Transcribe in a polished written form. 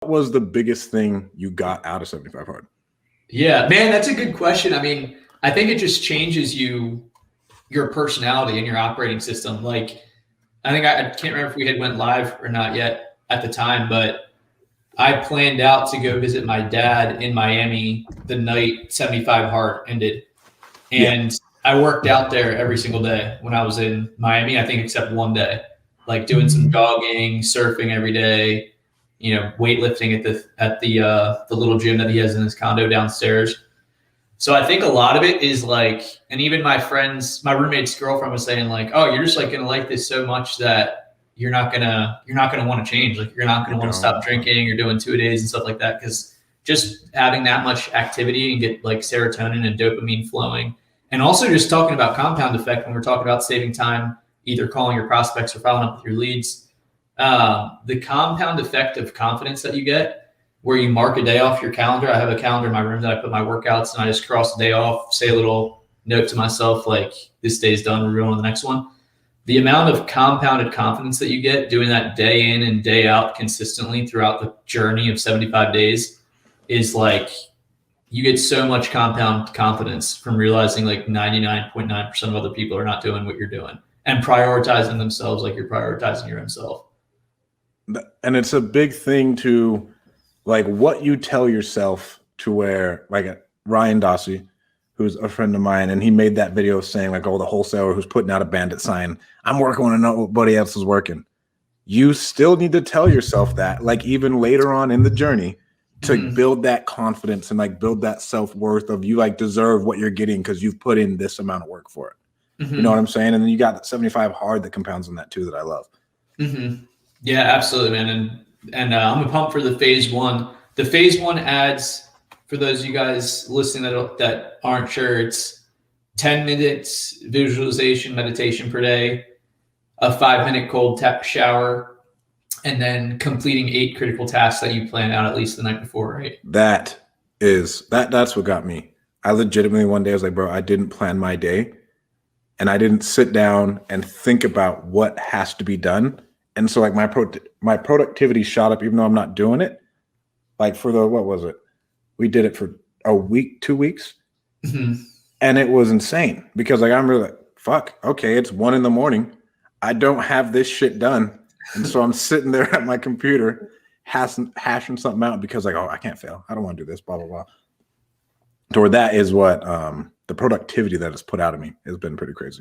What was the biggest thing you got out of 75 Hard? Yeah, man, that's a good question. I mean, I think it just changes your personality and your operating system. Like, I think I can't remember if we had went live or not yet at the time, but I planned out to go visit my dad in Miami the night 75 Hard ended. And I worked out there every single day when I was in Miami, I think except one day, like doing some jogging, surfing every day, you know, weightlifting at the little gym that he has in his condo downstairs. So I think a lot of it is like, and even my roommate's girlfriend was saying like, oh, you're just like gonna like this so much that you're not gonna want to change. Like you're not gonna want to stop drinking or doing 2-a-days and stuff like that. Cause just having that much activity and get like serotonin and dopamine flowing. And also just talking about compound effect when we're talking about saving time, either calling your prospects or following up with your leads. The compound effect of confidence that you get where you mark a day off your calendar. I have a calendar in my room that I put my workouts and I just cross the day off, say a little note to myself, like this day's done, we're going on the next one. The amount of compounded confidence that you get doing that day in and day out consistently throughout the journey of 75 days is like, you get so much compound confidence from realizing like 99.9% of other people are not doing what you're doing and prioritizing themselves like you're prioritizing your own self. And it's a big thing to like what you tell yourself, to where like Ryan Dossie, who's a friend of mine, and he made that video saying like, oh, the wholesaler who's putting out a bandit sign, I'm working when nobody else is working. You still need to tell yourself that, like even later on in the journey, to build that confidence and like build that self-worth of you like deserve what you're getting because you've put in this amount of work for it. You know what I'm saying? And then you got that 75 Hard that compounds on that too, that I love. Yeah, absolutely, man. And I'm a pump for the phase one. The phase one ads, for those of you guys listening that aren't sure, it's 10 minutes visualization meditation per day, a 5-minute cold shower, and then completing 8 critical tasks that you plan out at least the night before, right? That's what got me. I legitimately one day I was like, bro, I didn't plan my day and I didn't sit down and think about what has to be done. And so like my productivity shot up even though I'm not doing it. Like for what was it? We did it for a week, 2 weeks. And it was insane because like I'm really like, fuck, okay, it's 1 a.m. I don't have this shit done. And so I'm sitting there at my computer hashing something out because like, oh, I can't fail. I don't want to do this, blah, blah, blah. Toward that is what the productivity that has put out of me has been pretty crazy.